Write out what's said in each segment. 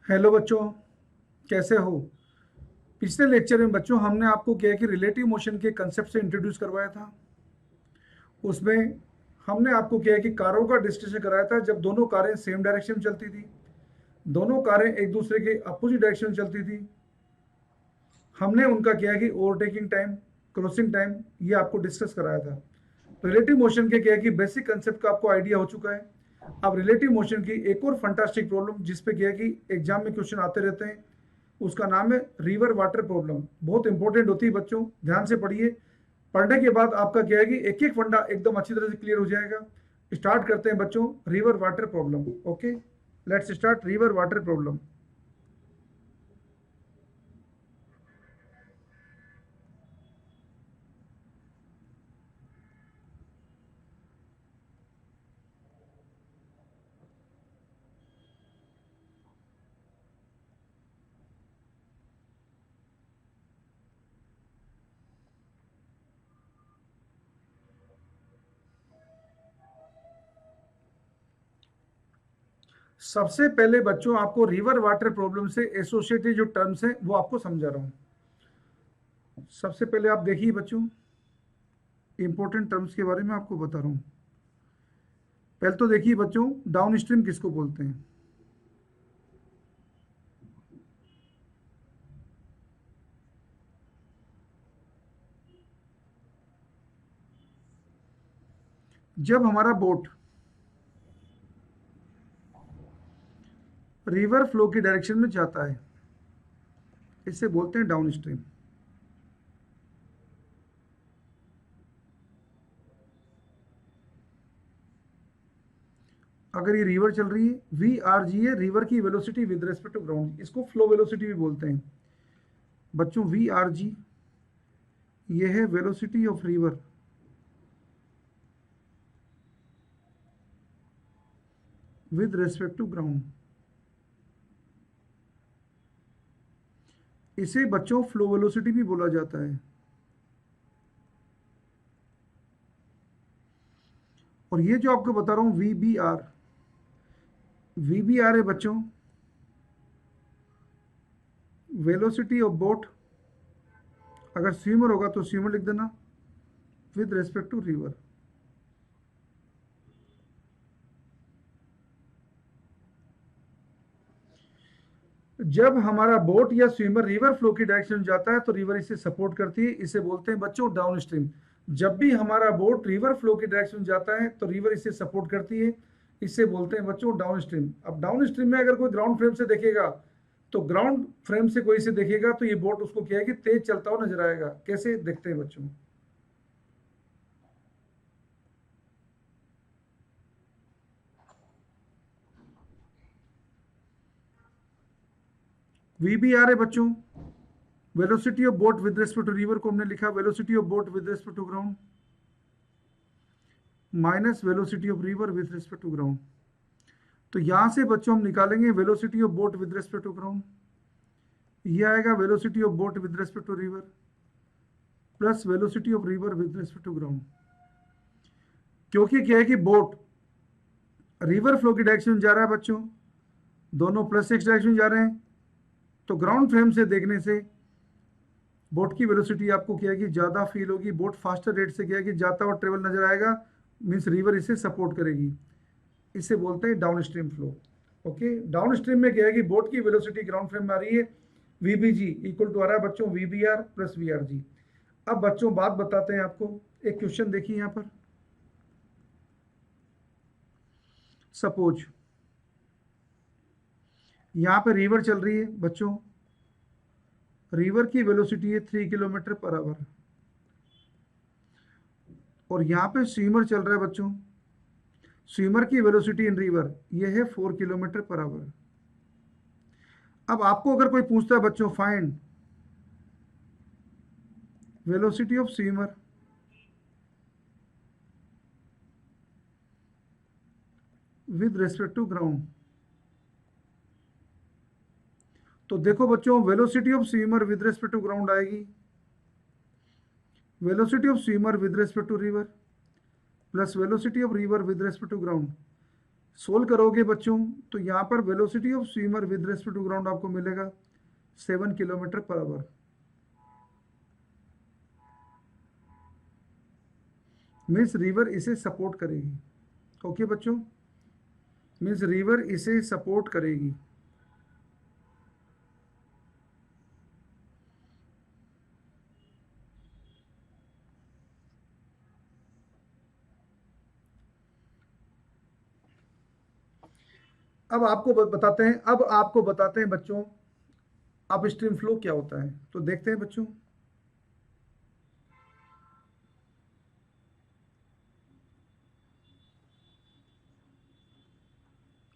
Hello बच्चों, कैसे हो। पिछले लेक्चर में बच्चों हमने आपको क्या है कि रिलेटिव मोशन के कंसेप्ट से इंट्रोड्यूस करवाया था। उसमें हमने आपको क्या है कि कारों का डिस्कशन कराया था जब दोनों कारें सेम डायरेक्शन में चलती थी, दोनों कारें एक दूसरे के अपोजिट डायरेक्शन में चलती थी। हमने उनका क्या है कि ओवरटेकिंग टाइम, क्रॉसिंग टाइम, ये आपको डिस्कस कराया था। रिलेटिव मोशन के क्या है कि बेसिक कंसेप्ट का आपको आइडिया हो चुका है। अब रिलेटिव मोशन की एक और फंटास्टिक प्रॉब्लम जिस पे क्या है कि एग्जाम में क्वेश्चन आते रहते हैं, उसका नाम है रिवर वाटर प्रॉब्लम। बहुत इंपॉर्टेंट होती है बच्चों, ध्यान से पढ़िए। पढ़ने के बाद आपका क्या है कि एक एक फंडा एकदम अच्छी तरह से क्लियर हो जाएगा। स्टार्ट करते हैं बच्चों, river water problem. Okay, let's start river water problem. सबसे पहले बच्चों आपको रिवर वाटर प्रॉब्लम से एसोसिएटेड जो टर्म्स हैं वो आपको समझा रहा हूं। सबसे पहले आप देखिए बच्चों, इंपॉर्टेंट टर्म्स के बारे में आपको बता रहा हूं। पहले तो देखिए बच्चों, डाउन स्ट्रीम किसको बोलते हैं। जब हमारा बोट रिवर फ्लो की डायरेक्शन में जाता है, इसे बोलते हैं डाउन स्ट्रीम। अगर ये रिवर चल रही है, वी आर जी है रिवर की velocity with respect to ground, इसको फ्लो वेलोसिटी भी बोलते हैं बच्चों। वी आर जी ये है velocity of river with respect to ground. इसे बच्चों फ्लो वेलोसिटी भी बोला जाता है। और ये जो आपको बता रहा हूं वी बी आर है बच्चों वेलोसिटी ऑफ बोट। अगर स्विमर होगा तो स्विमर लिख देना, विद रेस्पेक्ट टू रिवर। जब हमारा बोट या स्विमर रिवर फ्लो की डायरेक्शन में जाता है तो रिवर इसे सपोर्ट करती है, इसे बोलते हैं बच्चों डाउन स्ट्रीम। जब भी हमारा बोट रिवर फ्लो की डायरेक्शन में जाता है तो रिवर इसे सपोर्ट करती है, इसे बोलते हैं बच्चों डाउन स्ट्रीम। अब डाउन स्ट्रीम में अगर कोई ग्राउंड फ्रेम से देखेगा, तो ग्राउंड फ्रेम से कोई से देखेगा तो ये बोट उसको क्या है कि तेज चलता हुआ नजर आएगा। कैसे देखते हैं बच्चों, वी बी आर है बच्चों velocity of boat with respect to river को हमने लिखा velocity of boat with respect to ground minus velocity of river with respect to ground. तो यहां से बच्चों हम निकालेंगे velocity of boat with respect to ground, ये आएगा velocity of boat with respect to river plus velocity of river with respect to ground. क्योंकि क्या है कि बोट रिवर फ्लो की डायरेक्शन में जा रहा है बच्चों, दोनों प्लस एक्स डायरेक्शन में जा रहे हैं, तो ग्राउंड फ्रेम से देखने से बोट की वेलोसिटी आपको क्या है कि ज़्यादा फील होगी, बोट फास्टर रेट से क्या है कि जाता हुआ ट्रेवल नजर आएगा, मीन्स रिवर इसे सपोर्ट करेगी। इसे बोलते हैं down stream flow. Okay, down stream में क्या है कि बोट की वेलोसिटी ग्राउंड फ्रेम में आ रही है, V B G equal to आ रहा है बच्चों V B R plus V R G. अब बच्चों बात बताते हैं आपको, एक क्वेश्चन देखिए यहाँ पर। सपोज यहाँ पे रिवर चल रही है बच्चों, रिवर की वेलोसिटी है 3 किलोमीटर पर आवर, और यहाँ पे स्विमर चल रहा है बच्चों, स्विमर की वेलोसिटी इन रिवर ये है 4 किलोमीटर पर आवर। अब आपको अगर कोई पूछता है बच्चों find velocity of swimmer with respect to ground, तो देखो बच्चों velocity of swimmer with respect to ground आएगी velocity of swimmer with respect to river plus velocity of river with respect to ground. Solve करोगे बच्चों तो यहाँ पर velocity of swimmer with respect to ground आपको मिलेगा 7 kilometre per hour. Means river इसे support करेगी। ओके बच्चों, मीन्स रिवर इसे सपोर्ट करेगी। अब आपको बताते हैं बच्चों अप स्ट्रीम फ्लो क्या होता है। तो देखते हैं बच्चों,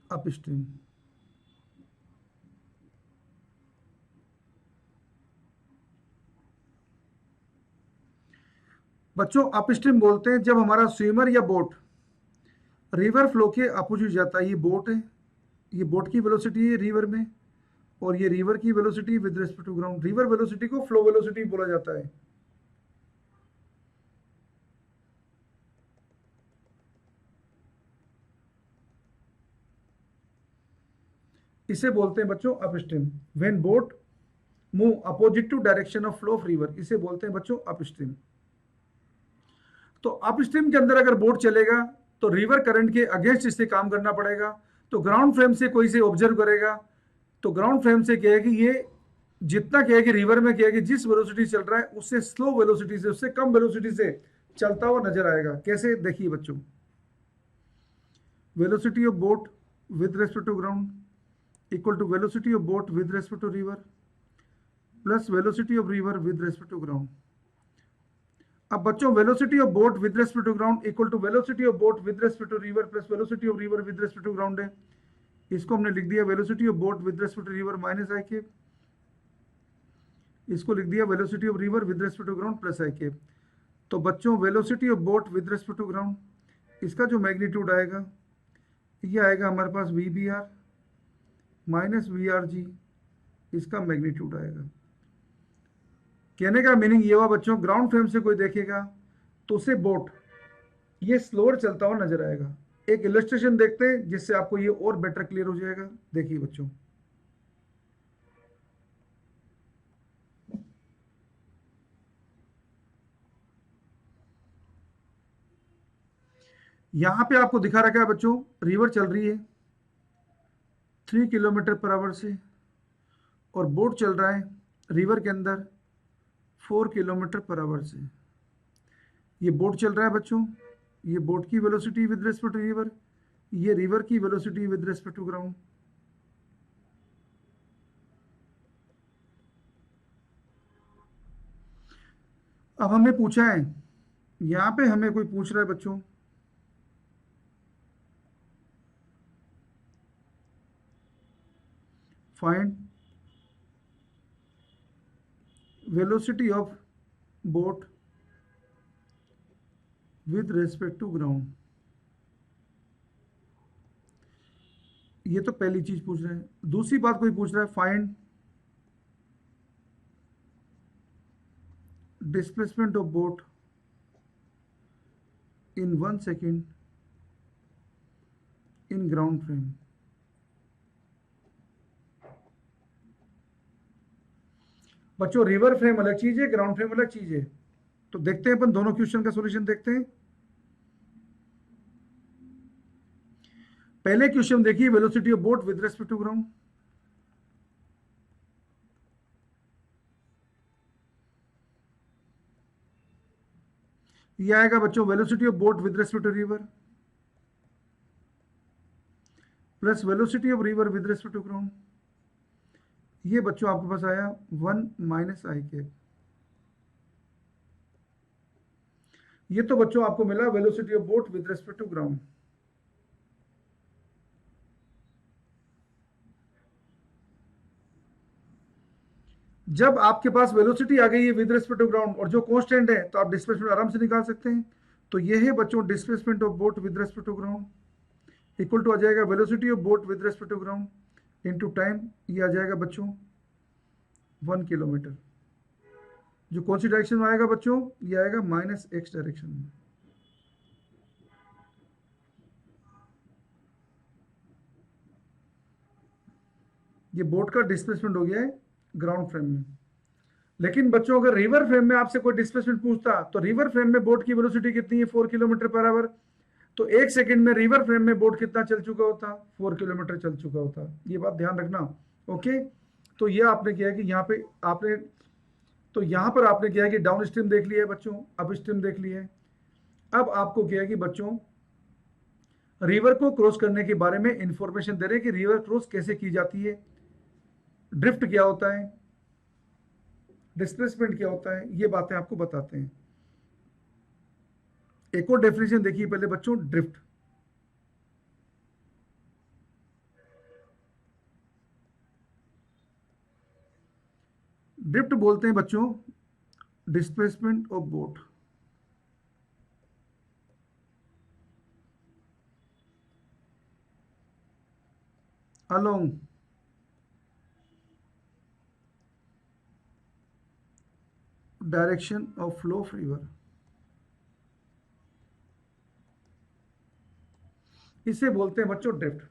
अप स्ट्रीम बच्चों अप स्ट्रीम बोलते हैं जब हमारा स्विमर या बोट रिवर फ्लो के अपोजिट जाता है। ये बोट है, ये बोट की वेलोसिटी है रिवर में, और ये रिवर की velocity with respect to ground. River velocity को फ्लो वेलोसिटी बोला जाता है। इसे बोलते हैं बच्चों upstream. When boat move opposite to direction of flow of river, इसे बोलते हैं बच्चों अप स्ट्रीम। तो अप स्ट्रीम के अंदर अगर बोट चलेगा तो रिवर करंट के अगेंस्ट इसे काम करना पड़ेगा। तो ग्राउंड फ्रेम से कोई से ऑब्जर्व करेगा तो ग्राउंड फ्रेम से क्या है कि ये जितना क्या है कि रिवर में क्या है कि जिस वेलोसिटी चल रहा है उससे स्लो वेलोसिटी से, उससे कम वेलोसिटी से चलता हुआ नजर आएगा। कैसे, देखिए बच्चों, velocity of boat with respect to ground equal to velocity of boat with respect to river plus velocity of river with respect to ground. अब बच्चों velocity of boat with respect to ground equal to velocity of boat with respect to river plus velocity of river with respect to ground है। इसको हमने लिख दिया velocity of boat with respect to river minus I K, इसको लिख दिया velocity of river with respect to ground plus I K. तो बच्चों velocity of boat with respect to ground, इसका जो मैग्नीट्यूड आएगा ये आएगा हमारे पास V B R minus V R G, इसका मैग्नीट्यूड आएगा। कहने का मीनिंग ये हुआ बच्चों, ग्राउंड फ्रेम से कोई देखेगा तो उसे बोट ये स्लोअर चलता हुआ नजर आएगा। एक इलस्ट्रेशन देखते हैं जिससे आपको ये और बेटर क्लियर हो जाएगा। देखिए बच्चों, यहां पे आपको दिखा रखा है बच्चों, रिवर चल रही है 3 किलोमीटर पर आवर से और बोट चल रहा है रिवर के अंदर 4 किलोमीटर पर आवर से। ये बोट चल रहा है बच्चों, ये बोट की velocity with respect to river, ये रिवर की velocity with respect to ground. अब हमें पूछा है, यहां पे हमें कोई पूछ रहा है बच्चों, find velocity of boat with respect to ground. ये तो पहली चीज पूछ रहे हैं। दूसरी बात कोई पूछ रहा है, find displacement of boat in 1 second in ground frame. बच्चों रिवर फ्रेम अलग चीज है, ग्राउंड फ्रेम अलग चीज है। तो देखते हैं अपन दोनों क्वेश्चन का सॉल्यूशन देखते हैं। पहले क्वेश्चन देखिए, velocity of boat with respect to ground. ये आएगा बच्चों velocity of boat with respect to river plus velocity of river with respect to ground. ये बच्चों आपके पास आया 1 माइनस आई के। ये तो बच्चों आपको मिला velocity of boat with respect to ground. जब आपके पास वेलोसिटी आ गई है विद रेस्पेक्ट टू ग्राउंड और जो कांस्टेंट है तो आप डिस्प्लेसमेंट आराम से निकाल सकते हैं। तो ये है बच्चों displacement of boat with respect to ground equal to आ जाएगा velocity of boat with respect to ground into time. ये आ जाएगा बच्चों 1 किलोमीटर। जो कौन सी डायरेक्शन में आएगा बच्चों, ये आएगा माइनस एक्स डायरेक्शन में। ये बोट का डिस्प्लेसमेंट हो गया है ग्राउंड फ्रेम में। लेकिन बच्चों अगर रिवर फ्रेम में आपसे कोई डिस्प्लेसमेंट पूछता तो रिवर फ्रेम में बोट की वेलोसिटी कितनी है 4 किलोमीटर पर आवर, तो 1 सेकंड में रिवर फ्रेम में बोट कितना चल चुका होता, 4 किलोमीटर चल चुका होता। ये बात ध्यान रखना। ओके, तो ये आपने किया कि यहाँ पे आपने, तो यहाँ पर आपने किया कि डाउन स्ट्रीम देख लिया है बच्चों, अप स्ट्रीम देख लिया है। अब आपको किया कि बच्चों रिवर को क्रॉस करने के बारे में इंफॉर्मेशन दे रहे हैं कि रिवर क्रॉस कैसे की जाती है, ड्रिफ्ट क्या होता है, डिस्प्लेसमेंट क्या होता है, ये बातें आपको बताते हैं। एक और डेफिनेशन देखिए पहले बच्चों, ड्रिफ्ट। ड्रिफ्ट बोलते हैं बच्चों displacement of boat along direction of flow of river. इसे बोलते हैं बच्चों ड्रिफ्ट।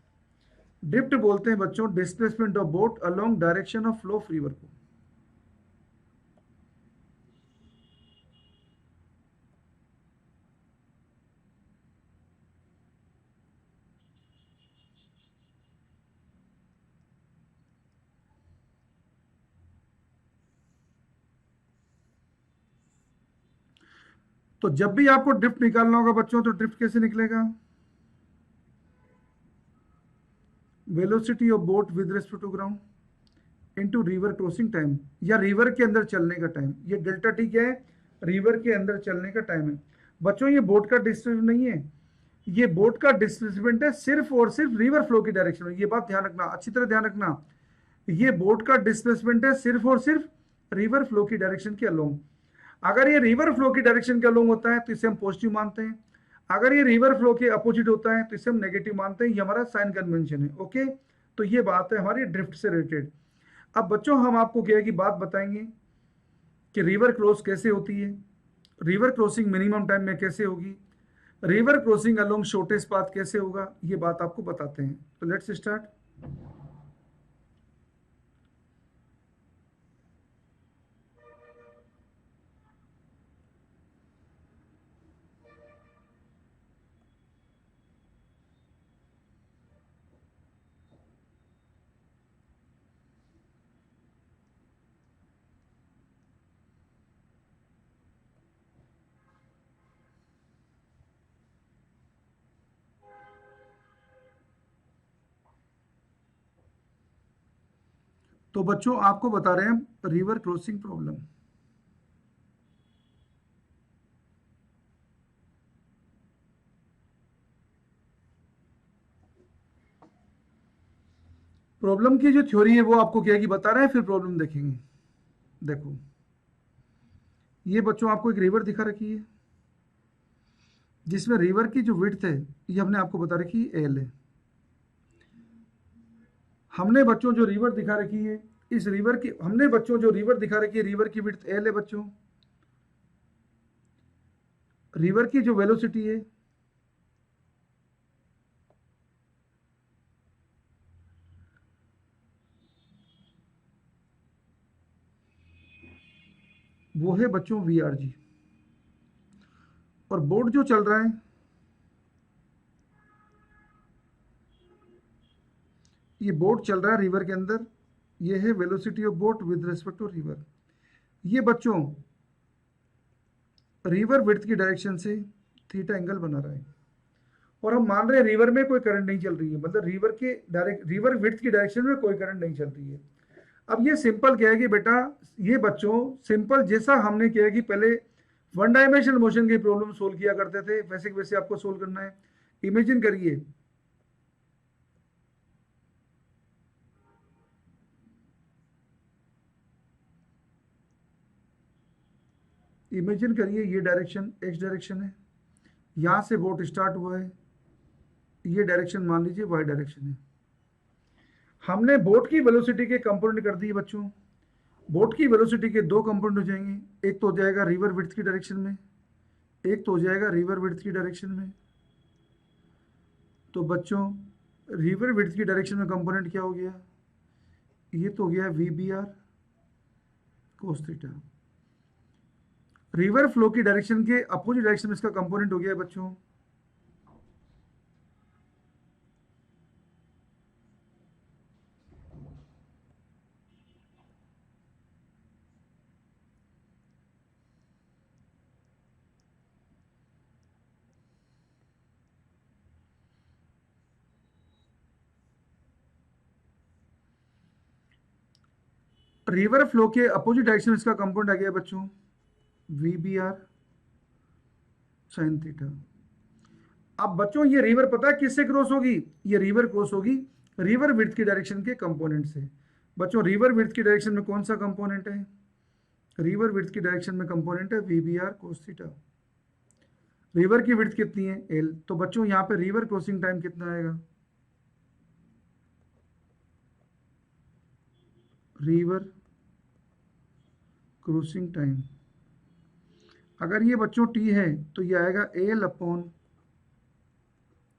ड्रिफ्ट बोलते हैं बच्चों displacement of boat along direction of flow of river को। तो जब भी आपको ड्रिफ्ट निकालना होगा बच्चों, तो ड्रिफ्ट कैसे निकलेगा, velocity of boat with respect to ground into river crossing time, या रिवर के अंदर चलने का टाइम। ये डेल्टा टी क्या है, रिवर के अंदर चलने का टाइम है। बच्चों ये बोट का डिस्प्लेसमेंट नहीं है, ये बोट का डिस्प्लेसमेंट है सिर्फ और सिर्फ रिवर फ्लो की डायरेक्शन में। ये बात ध्यान रखना, अच्छी तरह ध्यान रखना। ये बोट का डिस्प्लेसमेंट है सिर्फ और सिर्फ रिवर फ्लो की डायरेक्शन के अलोंग। अगर ये रिवर फ्लो की डायरेक्शन के अलोंग होता है तो इसे हम पॉजिटिव मानते हैं, अगर ये रिवर फ्लो के अपोजिट होता है तो इसे हम नेगेटिव मानते हैं। ये हमारा साइन कन्वेंशन है। ओके, तो ये बात है हमारी ड्रिफ्ट से रिलेटेड। अब बच्चों हम आपको क्या की बात बताएंगे कि रिवर क्रॉस कैसे होती है, रिवर क्रॉसिंग मिनिमम टाइम में कैसे होगी, river crossing along shortest path कैसे होगा, ये बात आपको बताते हैं। तो लेट्स स्टार्ट। तो बच्चों आपको बता रहे हैं रिवर क्रॉसिंग प्रॉब्लम। प्रॉब्लम की जो थ्योरी है वो आपको क्या है कि बता रहे हैं, फिर प्रॉब्लम देखेंगे। देखो ये बच्चों आपको एक रिवर दिखा रखी है जिसमें रिवर की जो विड्थ है ये हमने आपको बता रखी है एल है। हमने बच्चों जो रिवर दिखा रखी है, इस रिवर की हमने बच्चों जो रिवर दिखा रखी है, रिवर की विड्थ एल है बच्चों। रिवर की जो वेलोसिटी है वो है बच्चों वी आर जी। और बोट जो चल रहा है ये बोट चल रहा है रिवर के अंदर, ये है velocity of boat with respect to river. ये बच्चों रिवर विड्थ की डायरेक्शन से थीटा एंगल बना रहा है, और हम मान रहे हैं रिवर में कोई करंट नहीं चल रही है, मतलब रिवर के डायरेक्ट रिवर विड्थ की डायरेक्शन में कोई करंट नहीं चल रही है। अब ये सिंपल क्या है कि बेटा, ये बच्चों सिंपल जैसा हमने किया कि पहले वन डायमेंशनल मोशन की प्रॉब्लम सोल्व किया करते थे, वैसे वैसे आपको सोल्व करना है। इमेजिन करिए इमेजिन करिए ये डायरेक्शन एक्स डायरेक्शन है, यहां से बोट स्टार्ट हुआ है, ये डायरेक्शन मान लीजिए वाई डायरेक्शन है। हमने बोट की वेलोसिटी के कंपोनेंट कर दिए बच्चों। बोट की वेलोसिटी के दो कंपोनेंट हो जाएंगे, एक तो हो जाएगा रिवर विड्थ की डायरेक्शन में, एक तो हो जाएगा रिवर विड्थ की डायरेक्शन में। तो बच्चों रिवर विड्थ की डायरेक्शन में कंपोनेंट क्या हो गया, ये तो हो गया V B R cos theta. River flow की डायरेक्शन के अपोजिट डायरेक्शन में इसका कंपोनेंट हो गया बच्चों रिवर फ्लो के अपोजिट डायरेक्शन में इसका कंपोनेंट आ गया बच्चों V B R sine theta. अब बच्चों ये रिवर पता है किससे क्रॉस होगी? ये रिवर क्रॉस होगी रिवर विड्थ की डायरेक्शन के कंपोनेंट से। बच्चों रिवर विड्थ की डायरेक्शन में कौन सा कंपोनेंट है? रिवर विड्थ की डायरेक्शन में कंपोनेंट है V B R cos theta. River की विड्थ कितनी है? एल। तो बच्चों यहाँ पे रिवर क्रॉसिंग टाइम कितना आएगा? रिवर क्रॉसिंग टाइम अगर ये बच्चों टी है तो ये आएगा L upon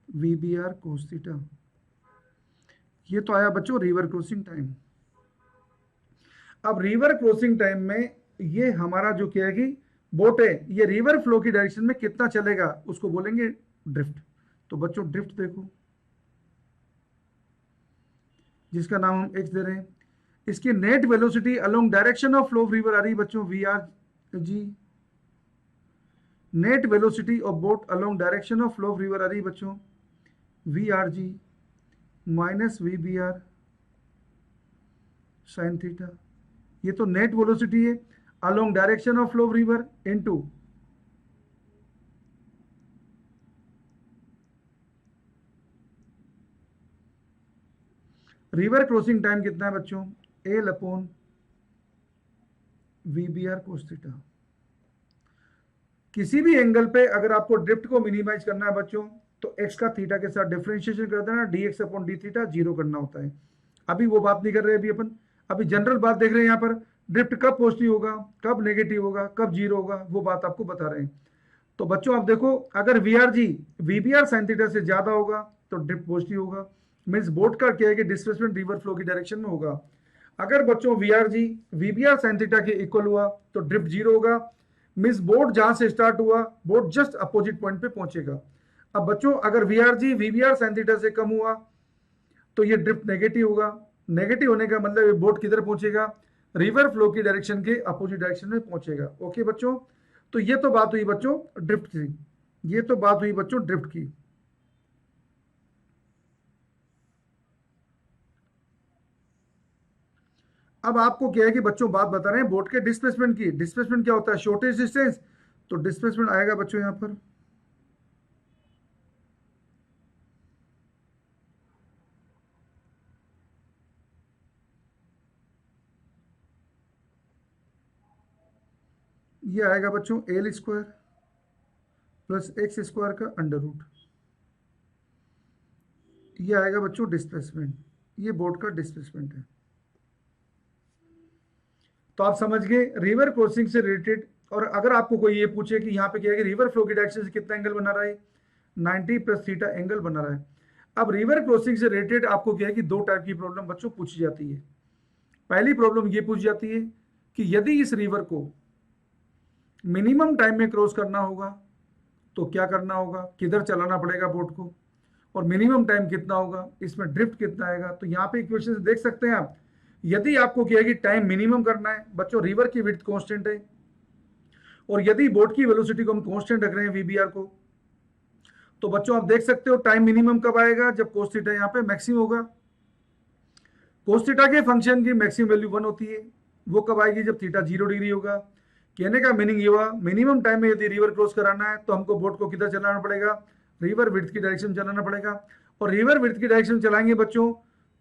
V B R cos theta. ये तो आया बच्चों रिवर क्रॉसिंग टाइम। अब रिवर क्रॉसिंग टाइम में ये हमारा जो क्या है कि बोट है ये रिवर फ्लो की डायरेक्शन में कितना चलेगा उसको बोलेंगे ड्रिफ्ट। तो बच्चों ड्रिफ्ट देखो जिसका नाम हम एक्स दे रहे हैं, इसकी net velocity along direction of flow of river आ रही है बच्चों V R G. Net velocity of boat along direction of flow of river आ रही है बच्चों V R G minus V B R sine theta. ये तो नेट वेलोसिटी है along direction of flow of river into river crossing time कितना है बच्चों? L upon V B R cos theta. किसी भी एंगल पे अगर आपको ड्रिफ्ट को मिनिमाइज करना है बच्चों तो एक्स का थीटा के साथ डिफरेंशिएशन कर देना, D x upon D theta zero करना होता है। अभी वो बात नहीं कर रहे अभी अपन, अभी जनरल बात देख रहे हैं यहाँ पर ड्रिफ्ट कब पॉजिटिव होगा, कब नेगेटिव होगा, कब जीरो होगा, वो बात आपको बता रहे हैं। तो बच्चों आप देखो अगर V R G V B R sine theta से ज्यादा होगा तो ड्रिफ्ट पॉजिटिव होगा, मीन्स बोट का क्या है कि डिस्प्लेसमेंट रिवर फ्लो की डायरेक्शन में होगा। अगर बच्चों V R G V B R sine theta के इक्वल हुआ तो ड्रिफ्ट जीरो होगा, मीन्स बोट जहां से स्टार्ट हुआ बोट जस्ट अपोजिट पॉइंट पे पहुंचेगा। अब बच्चों अगर V R G V B R sine theta से कम हुआ तो ये ड्रिफ्ट नेगेटिव होगा। नेगेटिव होने का मतलब ये बोट किधर पहुंचेगा? रिवर फ्लो की डायरेक्शन के अपोजिट डायरेक्शन में पहुंचेगा। ओके बच्चों, तो ये तो बात हुई बच्चों ड्रिफ्ट की, ये तो बात हुई बच्चों ड्रिफ्ट की। अब आपको क्या है कि बच्चों बात बता रहे हैं बोट के डिस्प्लेसमेंट की। डिस्प्लेसमेंट क्या होता है? Shortage distance. तो डिस्प्लेसमेंट आएगा बच्चों यहां पर ये आएगा बच्चों L square plus x square का अंडर रूट। ये आएगा बच्चों डिस्प्लेसमेंट, ये बोट का डिस्प्लेसमेंट है। तो आप समझ गए रिवर क्रॉसिंग से रिलेटेड। और अगर आपको कोई ये पूछे कि यहाँ पे क्या है कि रिवर फ्लो की डायरेक्शन से कितना एंगल बना रहा है, 90 प्लस थीटा एंगल बना रहा है। अब रिवर क्रॉसिंग से रिलेटेड आपको क्या है कि दो टाइप की प्रॉब्लम बच्चों पूछी जाती है। पहली प्रॉब्लम ये पूछी जाती है कि यदि इस रिवर को मिनिमम टाइम में क्रॉस करना होगा तो क्या करना होगा, किधर चलाना पड़ेगा बोट को, और मिनिमम टाइम कितना होगा, इसमें ड्रिफ्ट कितना आएगा। तो यहाँ पे इक्वेशन से देख सकते हैं आप, यदि आपको क्या है कि टाइम मिनिमम करना है बच्चों, रिवर की विड्थ कांस्टेंट है, और यदि बोट की वेलोसिटी को हम कांस्टेंट रख रहे हैं वीबीआर को, तो बच्चों आप देख सकते हो टाइम मिनिमम कब आएगा? जब कोस थीटा यहाँ पे मैक्सिमम होगा। कोस थीटा के फंक्शन की मैक्सिमम वैल्यू 1 होती है, वो कब आएगी? जब थीटा 0 डिग्री होगा। कहने का मीनिंग ये हुआ मिनिमम टाइम में यदि रिवर क्रॉस कराना है तो हमको बोट को किधर चलाना पड़ेगा? रिवर विड्थ की डायरेक्शन चलाना पड़ेगा। और रिवर विड्थ की डायरेक्शन चलाएंगे बच्चों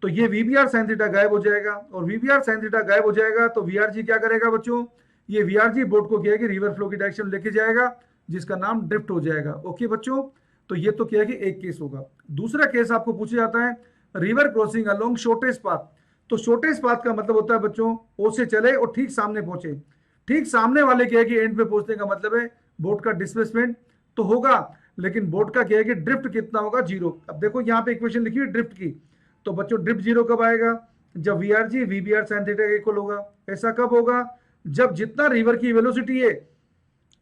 तो ये वीबीआर साइन थीटा गायब हो जाएगा, और वीबीआर साइन थीटा गायब हो जाएगा तो वीआरजी क्या करेगा बच्चों? ये वीआरजी बोट को क्या है कि रिवर फ्लो की डायरेक्शन लेके जाएगा, जिसका नाम ड्रिफ्ट हो जाएगा। ओके बच्चों, तो ये तो क्या है कि एक केस होगा। दूसरा केस आपको पूछा जाता है river crossing along shortest path. तो शॉर्टेस्ट पाथ का मतलब होता है बच्चों ओ से चले और ठीक सामने पहुंचे। ठीक सामने वाले क्या है कि एंड पे पहुंचने का मतलब है बोट का डिस्प्लेसमेंट तो होगा, लेकिन बोट का क्या है कि ड्रिफ्ट कितना होगा? 0। अब देखो यहाँ पे इक्वेशन लिखी हुई ड्रिफ्ट की, तो बच्चों ड्रिफ्ट 0 कब आएगा? जब V R G V B R sine theta के इक्वल होगा। ऐसा कब होगा? जब जितना रिवर की वेलोसिटी है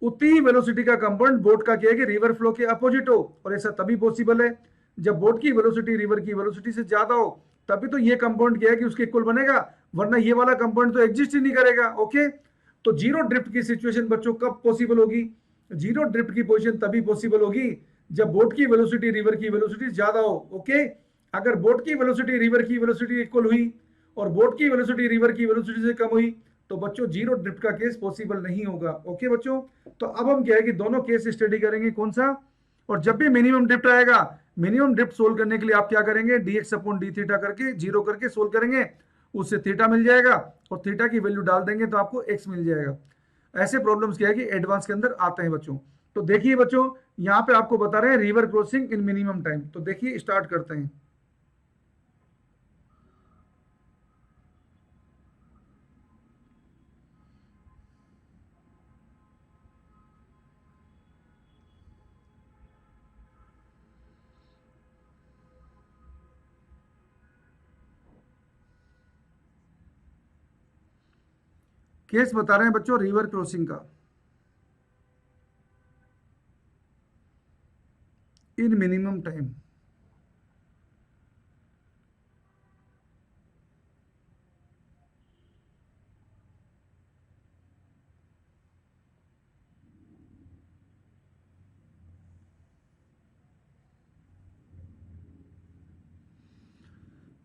उतनी ही वेलोसिटी का कंपोनेंट बोट का क्या है कि रिवर फ्लो के अपोजिट हो। और ऐसा तभी पॉसिबल है जब बोट की वेलोसिटी रिवर की वेलोसिटी से ज्यादा हो, तभी तो ये कंपोनेंट क्या है कि उसके इक्वल बनेगा, वरना ये वाला कंपोनेंट तो एग्जिस्ट ही नहीं करेगा। ओके, तो जीरो ड्रिफ्ट की सिचुएशन बच्चों कब पॉसिबल होगी? जीरो ड्रिफ्ट की पोजीशन तभी पॉसिबल होगी जब बोट की वेलोसिटी रिवर की वेलोसिटी ज्यादा हो। ओके, अगर बोट की वेलोसिटी रिवर की वेलोसिटी इक्वल हुई और बोट की वेलोसिटी रिवर की वेलोसिटी से कम हुई तो बच्चों जीरो ड्रिफ्ट का केस पॉसिबल नहीं होगा। ओके बच्चों, तो अब हम क्या है कि दोनों केस स्टडी करेंगे। कौन सा? और जब भी मिनिमम ड्रिफ्ट आएगा, मिनिमम ड्रिफ्ट सोल्व करने के लिए आप क्या करेंगे? dx अपॉन डी थीटा करके जीरो करके सोल्व करेंगे, उससे थीटा मिल जाएगा और थीटा की वैल्यू डाल देंगे तो आपको x मिल जाएगा। ऐसे प्रॉब्लम्स क्या है कि एडवांस के अंदर आते हैं बच्चों। तो देखिए बच्चों, यहाँ पे आपको बता रहे हैं रिवर क्रॉसिंग इन मिनिमम टाइम। तो देखिए स्टार्ट करते हैं। केस बता रहे हैं बच्चों रिवर क्रॉसिंग का इन मिनिमम टाइम।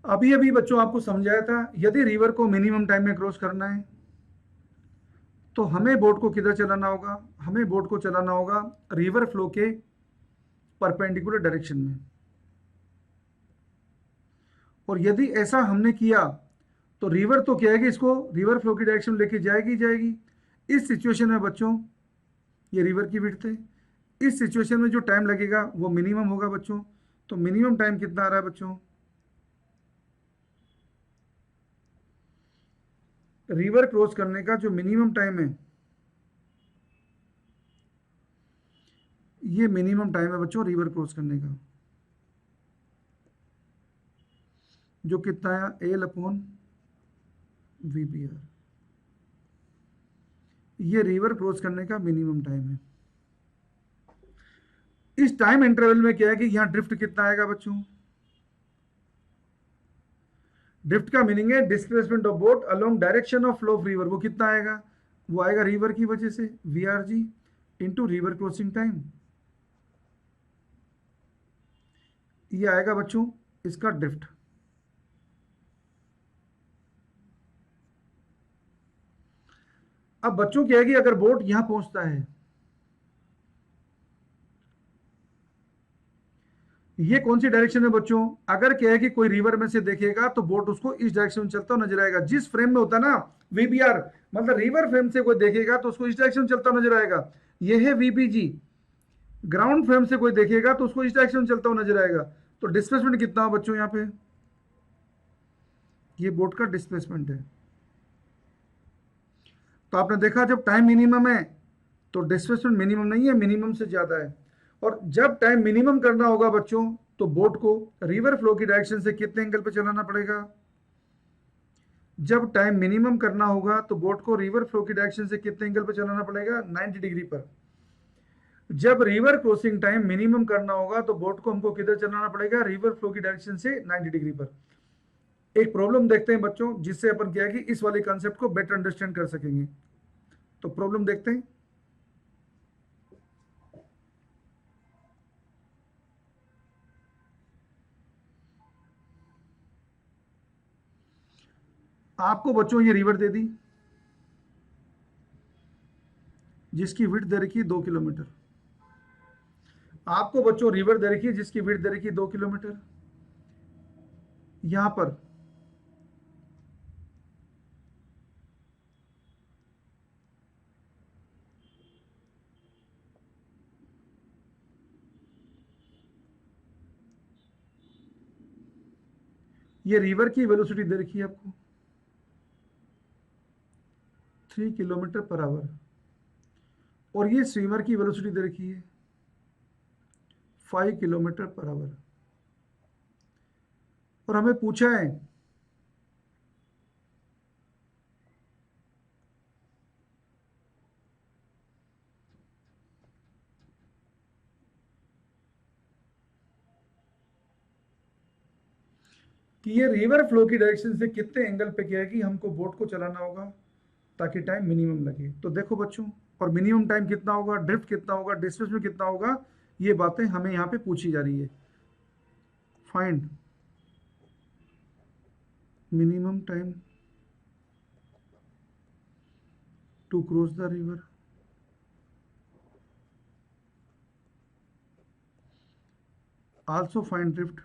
अभी अभी बच्चों आपको समझाया था, यदि रिवर को मिनिमम टाइम में क्रॉस करना है तो हमें बोट को किधर चलाना होगा? हमें बोट को चलाना होगा रिवर फ्लो के परपेंडिकुलर डायरेक्शन में। और यदि ऐसा हमने किया तो रिवर तो क्या है कि इसको रिवर फ्लो की डायरेक्शन लेके जाएगी जाएगी। इस सिचुएशन में बच्चों ये रिवर की विड्थ है, इस सिचुएशन में जो टाइम लगेगा वो मिनिमम होगा बच्चों। तो मिनिमम टाइम कितना आ रहा है बच्चों? रिवर क्रॉस करने का जो मिनिमम टाइम है, ये मिनिमम टाइम है बच्चों रिवर क्रॉस करने का, जो कितना है L upon V B R. ये रिवर क्रॉस करने का मिनिमम टाइम है। इस टाइम इंटरवल में क्या है कि यहां ड्रिफ्ट कितना आएगा बच्चों? ड्रिफ्ट का मीनिंग है displacement of boat along direction of flow of river. वो कितना आएगा? वो आएगा रिवर की वजह से V R G into river crossing time. ये आएगा बच्चों इसका ड्रिफ्ट। अब बच्चों क्या है कि अगर बोट यहां पहुंचता है, ये कौन सी डायरेक्शन है बच्चों? अगर क्या है कि कोई रिवर में से देखेगा तो बोट उसको इस डायरेक्शन में चलता हुआ नजर आएगा। जिस फ्रेम में होता है ना वीबीआर, मतलब रिवर फ्रेम से कोई देखेगा तो उसको इस डायरेक्शन में चलता हुआ नजर आएगा। ये है वीबीजी। ग्राउंड फ्रेम से कोई देखेगा तो उसको इस डायरेक्शन में चलता हुआ नजर आएगा। तो डिस्प्लेसमेंट कितना हो बच्चों यहाँ पे? ये बोट का डिस्प्लेसमेंट है। तो आपने देखा जब टाइम मिनिमम है तो डिस्प्लेसमेंट मिनिमम नहीं है, मिनिमम से ज्यादा है। और जब टाइम मिनिमम करना होगा बच्चों तो बोट को रिवर फ्लो की डायरेक्शन से कितने एंगल पे चलाना पड़ेगा? जब टाइम मिनिमम करना होगा तो बोट को रिवर फ्लो की डायरेक्शन से कितने एंगल पे चलाना पड़ेगा? 90 डिग्री पर। जब रिवर क्रॉसिंग टाइम मिनिमम करना होगा तो बोट को हमको किधर चलाना पड़ेगा? रिवर फ्लो की डायरेक्शन से 90 डिग्री पर। एक प्रॉब्लम देखते हैं बच्चों जिससे अपन क्या है कि इस वाले कॉन्सेप्ट को बेटर अंडरस्टैंड कर सकेंगे। तो प्रॉब्लम देखते हैं। आपको बच्चों ये रिवर दे दी जिसकी विड्थ दे रखी है 2 किलोमीटर। आपको बच्चों रिवर दे रखी है जिसकी विड्थ दे रखी है 2 किलोमीटर। यहां पर ये रिवर की वेलोसिटी दे रखी है आपको 3 किलोमीटर पर आवर, और ये स्विमर की वेलोसिटी दे रखी है 5 किलोमीटर पर आवर। और हमें पूछा है कि ये रिवर फ्लो की डायरेक्शन से कितने एंगल पे क्या है कि हमको बोट को चलाना होगा ताकि टाइम मिनिमम लगे। तो देखो बच्चों, और मिनिमम टाइम कितना होगा, ड्रिफ्ट कितना होगा, डिस्प्लेसमेंट कितना होगा, ये बातें हमें यहाँ पे पूछी जा रही है। Find minimum time to cross the river, also find drift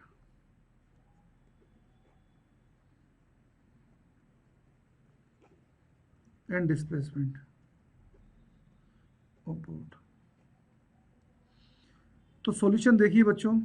and displacement of boat. तो सॉल्यूशन देखिए बच्चों,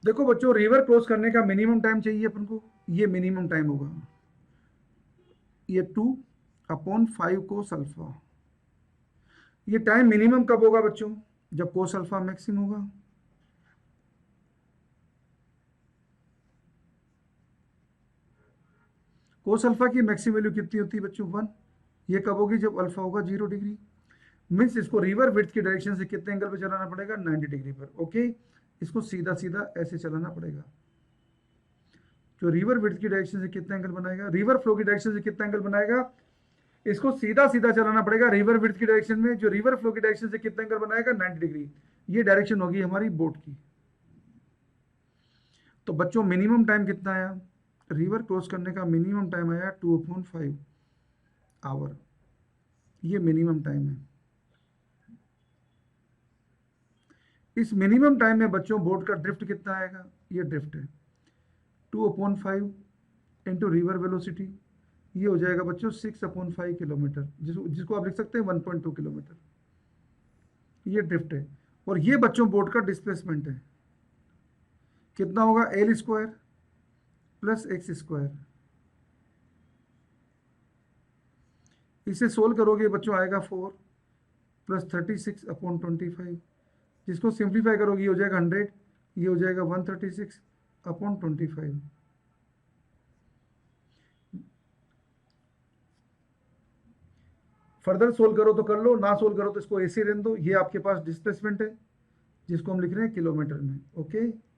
देखो बच्चों, रिवर क्रॉस करने का मिनिमम टाइम चाहिए अपन को, ये मिनिमम टाइम होगा, ये 2/5 कोस अल्फा। ये टाइम मिनिमम कब होगा बच्चों, जब कोस अल्फा मैक्सिमम होगा। कोस अल्फा की मैक्सिमम वैल्यू कितनी होती है बच्चों, 1। ये कब होगी, जब अल्फा होगा 0 डिग्री। मीन्स इसको रिवर विड्थ की डायरेक्शन से कितने एंगल पे चलाना पड़ेगा, 90 डिग्री पर। ओके, इसको सीधा सीधा ऐसे चलाना पड़ेगा। जो रिवर विड्थ की डायरेक्शन से कितना एंगल बनाएगा, रिवर फ्लो की डायरेक्शन से कितना एंगल बनाएगा, इसको सीधा सीधा चलाना पड़ेगा रिवर विड्थ की डायरेक्शन में। जो रिवर फ्लो की डायरेक्शन से कितना एंगल बनाएगा, 90 डिग्री। ये डायरेक्शन होगी हमारी बोट की। तो बच्चों मिनिमम टाइम कितना आया, रिवर क्रॉस करने का मिनिमम टाइम आया 2/5 आवर। ये मिनिमम टाइम है। इस मिनिमम टाइम में बच्चों बोट का ड्रिफ्ट कितना आएगा, ये ड्रिफ्ट है 2/5 इंटू रिवर वेलोसिटी, ये हो जाएगा बच्चों 6/5 किलोमीटर, जिसको आप लिख सकते हैं 1.2 किलोमीटर। ये ड्रिफ्ट है। और ये बच्चों बोट का डिस्प्लेसमेंट है, कितना होगा, L² प्लस X²। इसे सोल्व करोगे बच्चों आएगा 4 प्लस 36/25। जिसको सिंप्लीफाई करोगे ये हो जाएगा 100, ये हो जाएगा 136/25। फर्दर सोल्व करो तो कर लो, ना सोल्व करो तो इसको ऐसे रहने दो। ये आपके पास डिस्प्लेसमेंट है जिसको हम लिख रहे हैं किलोमीटर में। ओके,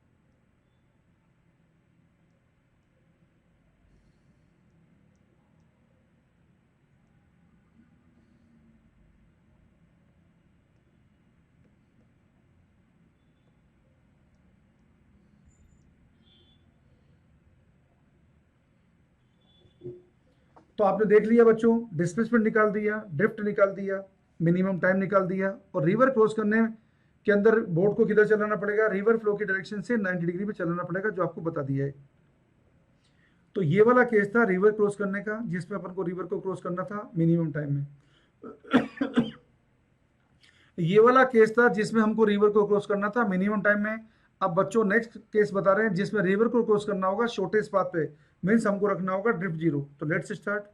तो आपने देख लिया बच्चों, डिस्प्लेसमेंट निकाल दिया, ड्रिफ्ट निकाल दिया, मिनिमम टाइम निकाल दिया, और रिवर क्रॉस करने के अंदर बोट को किधर चलाना पड़ेगा, रिवर फ्लो की डायरेक्शन से 90 डिग्री पे चलाना पड़ेगा, जो आपको बता दिया है। तो ये वाला केस था रिवर क्रॉस करने का, जिसमें अपन को रिवर को क्रॉस करना था मिनिमम टाइम में। ये वाला केस था जिसमें हमको रिवर को क्रॉस करना था मिनिमम टाइम में। अब बच्चों नेक्स्ट केस बता रहे हैं जिसमें रिवर को क्रॉस करना होगा शॉर्टेस्ट पाथ पे, मीन्स हमको रखना होगा ड्रिफ्ट 0। तो लेट्स स्टार्ट।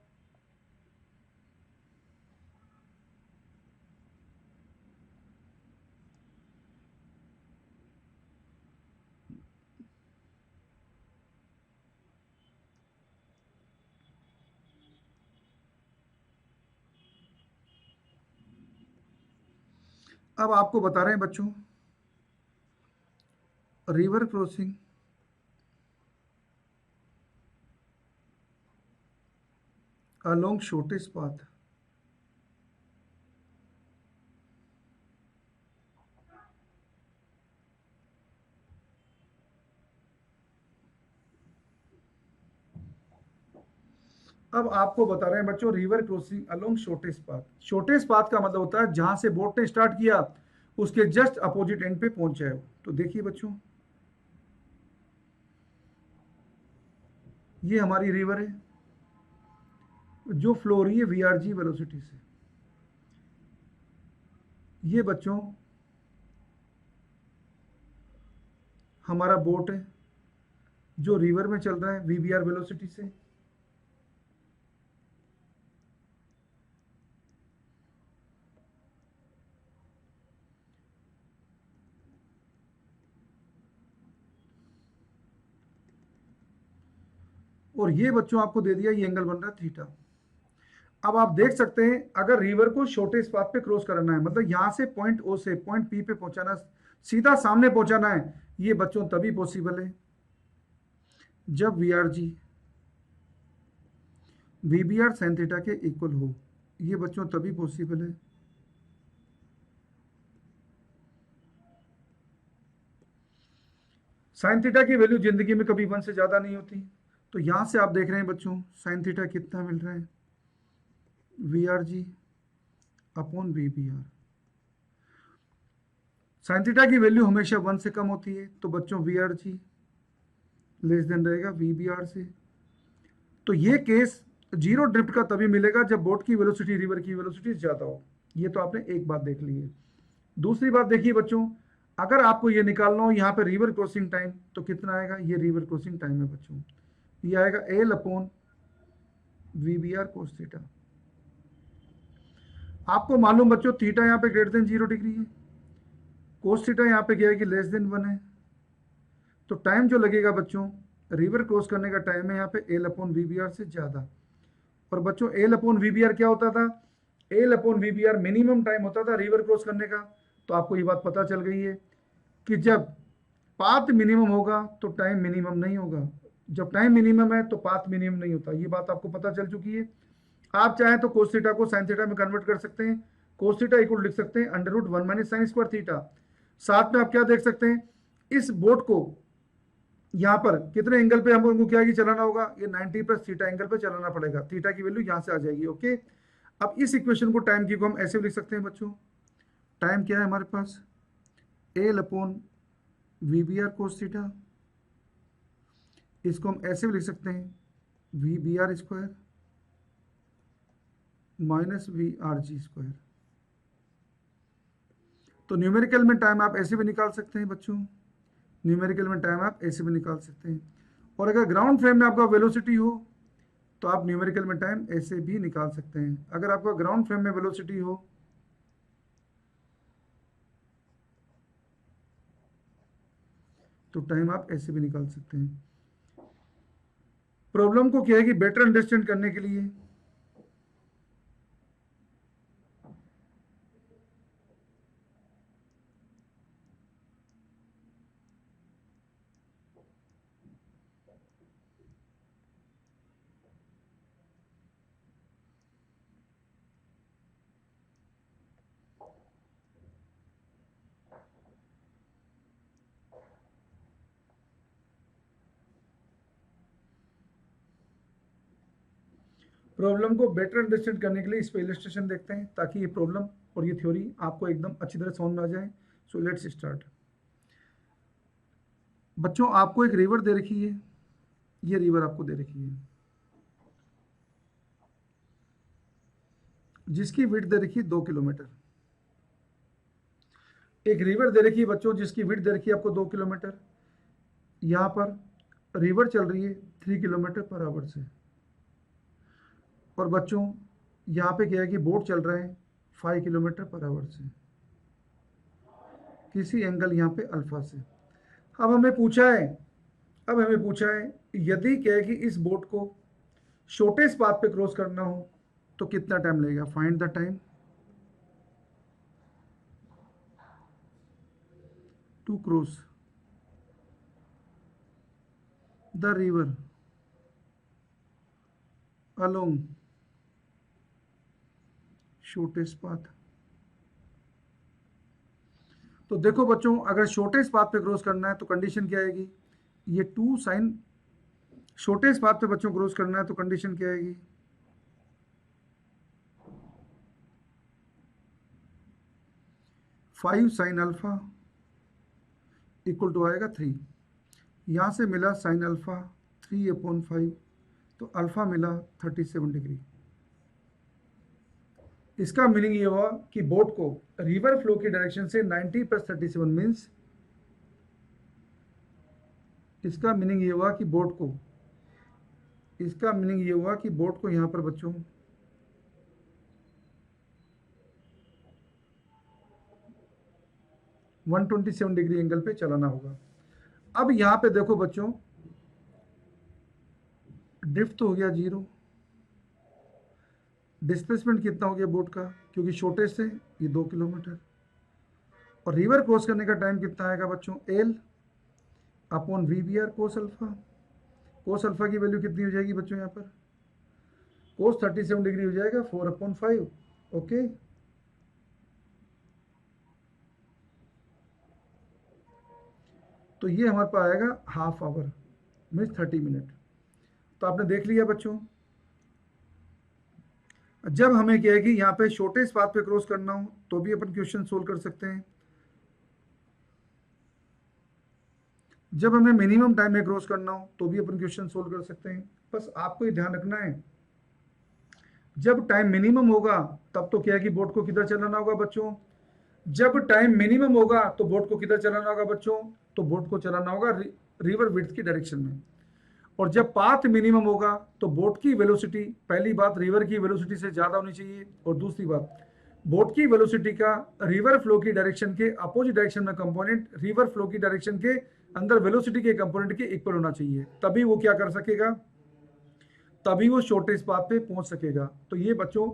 अब आपको बता रहे हैं बच्चों, river crossing along shortest path. अब आपको बता रहे हैं बच्चों, river crossing along shortest path. Shortest path का मतलब होता है जहां से बोट ने स्टार्ट किया उसके जस्ट अपोजिट एंड पे पहुंच जाए। तो देखिए बच्चों, ये हमारी रिवर है जो फ्लो हो रही है VRG वेलोसिटी से। ये बच्चों हमारा बोट है जो रिवर में चल रहा है VBR वेलोसिटी से। और ये बच्चों आपको दे दिया, ये एंगल बन रहा है थीटा। अब आप देख सकते हैं अगर रिवर को शॉर्टेस्ट पाथ पे क्रॉस करना है, मतलब यहां से पॉइंट ओ से पॉइंट पी पे पहुंचाना, सीधा सामने पहुंचाना है, ये बच्चों तभी पॉसिबल है जब V R G V B R sine theta के इक्वल हो। ये बच्चों तभी पॉसिबल है साइन थीटा की वैल्यू जिंदगी में कभी 1 से ज्यादा नहीं होती। तो यहां से आप देख रहे हैं बच्चों साइन थीटा कितना मिल रहा है, V R G upon V B R. Sine theta की वैल्यू हमेशा 1 से कम होती है, तो बच्चों V R G less than रहेगा वी बी आर से। तो ये केस जीरो ड्रिफ्ट का तभी मिलेगा जब बोट की वेलोसिटी रिवर की वेलोसिटी ज्यादा हो। ये तो आपने एक बात देख ली है। दूसरी बात देखिए बच्चों, अगर आपको ये निकालना हो यहाँ पे रिवर क्रॉसिंग टाइम, तो कितना आएगा, ये रिवर क्रॉसिंग टाइम है बच्चों, ये आएगा L upon V B R cos theta. आपको मालूम बच्चों थीटा यहाँ पे ग्रेटर देन 0 डिग्री है, कोस थीटा यहाँ पे क्या है कि लेस देन 1 है। तो टाइम जो लगेगा बच्चों रिवर क्रॉस करने का टाइम है यहाँ पे L upon V B R से ज्यादा। और बच्चों L upon V B R क्या होता था, L upon V B R minimum time होता था रिवर क्रॉस करने का। तो आपको ये बात पता चल गई है कि जब पाथ मिनिमम होगा तो टाइम मिनिमम नहीं होगा, जब टाइम मिनिमम है तो पाथ मिनिमम नहीं होता। ये बात आपको पता चल चुकी है। आप चाहें तो कोस थीटा को साइन थीटा में कन्वर्ट कर सकते हैं, कोस थीटा इक्वल लिख सकते हैं under root 1 minus sine square theta. साथ में आप क्या देख सकते हैं, इस बोट को यहाँ पर कितने एंगल पे हमको क्या की चलाना होगा, ये 90 प्लस थीटा एंगल पे चलाना पड़ेगा, थीटा की वैल्यू यहाँ से आ जाएगी। ओके, अब इस इक्वेशन को टाइम की को हम ऐसे भी लिख सकते हैं बच्चों, टाइम क्या है हमारे पास L upon V B R cos theta, इसको हम ऐसे भी लिख सकते हैं V B R square minus V R G square. तो न्यूमेरिकल में टाइम आप ऐसे भी निकाल सकते हैं बच्चों, न्यूमेरिकल में टाइम आप ऐसे भी निकाल सकते हैं। और अगर ग्राउंड फ्रेम में आपका वेलोसिटी हो तो आप न्यूमेरिकल में टाइम ऐसे भी निकाल सकते हैं। अगर आपका ग्राउंड फ्रेम में वेलोसिटी हो तो टाइम आप ऐसे भी निकाल सकते हैं। प्रॉब्लम को क्या है कि बेटर अंडरस्टैंड करने के लिए प्रॉब्लम को बेटर अंडरस्टैंड करने के लिए इस पे इलस्ट्रेशन देखते हैं, ताकि ये प्रॉब्लम और ये थ्योरी आपको एकदम अच्छी तरह समझ में आ जाए। So let's start. बच्चों आपको एक रिवर दे रखी है, ये रिवर आपको दे रखी है जिसकी विड्थ दे रखी है 2 किलोमीटर। एक रिवर दे रखी है बच्चों जिसकी विड्थ दे रखी है आपको 2 किलोमीटर। यहाँ पर रिवर चल रही है 3 किलोमीटर पर आवर से, और बच्चों यहाँ पे क्या है कि बोट चल रहा है 5 किलोमीटर पर आवर से, किसी एंगल यहाँ पे अल्फा से। अब हमें पूछा है, यदि क्या है कि इस बोट को शॉर्टेस्ट पाथ पे क्रॉस करना हो तो कितना टाइम लगेगा, find the time to cross the river along shortest path. तो देखो बच्चों अगर शॉर्टेस्ट पाथ पे क्रॉस करना है तो कंडीशन क्या आएगी, ये 2 साइन, शॉर्टेस्ट पाथ पे बच्चों क्रॉस करना है तो कंडीशन क्या आएगी, 5 साइन अल्फा इक्वल टू आएगा 3। यहाँ से मिला साइन अल्फा 3/5, तो अल्फा मिला 37 डिग्री। इसका मीनिंग ये हुआ कि बोट को रिवर फ्लो की डायरेक्शन से 90 प्लस 37 मीन्स, इसका मीनिंग ये हुआ कि बोट को, यहाँ पर बच्चों 127 डिग्री एंगल पे चलाना होगा। अब यहाँ पे देखो बच्चों ड्रिफ्ट तो हो गया 0, डिस्प्लेसमेंट कितना हो गया बोट का, क्योंकि शॉर्टेज से ये 2 किलोमीटर, और रिवर क्रॉस करने का टाइम कितना आएगा बच्चों, L upon V B R cos alpha. Cos alpha की वैल्यू कितनी हो जाएगी बच्चों, यहाँ पर कोस 37 डिग्री हो जाएगा, 4/5। ओके, तो ये हमारे पास आएगा हाफ आवर मीन्स 30 मिनट। तो आपने देख लिया बच्चों, जब हमें क्या है कि यहाँ पे शॉर्टेज पाथ पे क्रॉस करना हो तो भी अपन क्वेश्चन सोल्व कर सकते हैं, जब हमें मिनिमम टाइम में क्रॉस करना हो तो भी अपन क्वेश्चन सोल्व कर सकते हैं। बस आपको ये ध्यान रखना है, जब टाइम मिनिमम होगा तब तो क्या है कि बोट को किधर चलाना होगा बच्चों, जब टाइम मिनिमम होगा तो बोट को किधर चलाना होगा बच्चों, तो बोट को चलाना होगा रिवर विड्थ की डायरेक्शन में। और जब पाथ मिनिमम होगा तो बोट की वेलोसिटी, पहली बात रिवर की वेलोसिटी से ज़्यादा होनी चाहिए, और दूसरी बात बोट की वेलोसिटी का रिवर फ्लो की डायरेक्शन के अपोजिट डायरेक्शन में कंपोनेंट रिवर फ्लो की डायरेक्शन के अंदर वेलोसिटी के कंपोनेंट के इक्वल होना चाहिए, तभी वो क्या कर सकेगा, तभी वो शॉर्टेज पाथ पे पहुंच सकेगा। तो ये बच्चों,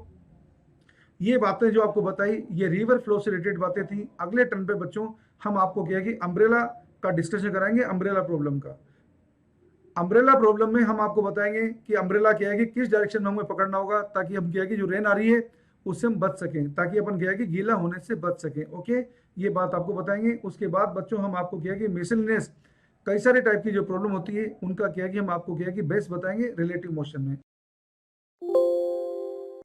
ये बातें जो आपको बताई ये रिवर फ्लो से रिलेटेड बातें थी। अगले टर्न पे बच्चों हम आपको क्या है कि अम्ब्रेला का डिस्कशन कराएंगे, अम्ब्रेला प्रॉब्लम का। अम्ब्रेला प्रॉब्लम में हम आपको बताएंगे कि अम्ब्रेला क्या है कि किस डायरेक्शन में हमें पकड़ना होगा, ताकि हम क्या है कि जो रेन आ रही है उससे हम बच सकें, ताकि अपन क्या है कि गीला होने से बच सकें। ओके, ये बात आपको बताएंगे। उसके बाद बच्चों हम आपको क्या है कि मिसलेनियस कई सारे टाइप की जो प्रॉब्लम होती है उनका क्या है कि हम आपको क्या है कि बेस्ट बताएंगे रिलेटिव मोशन में।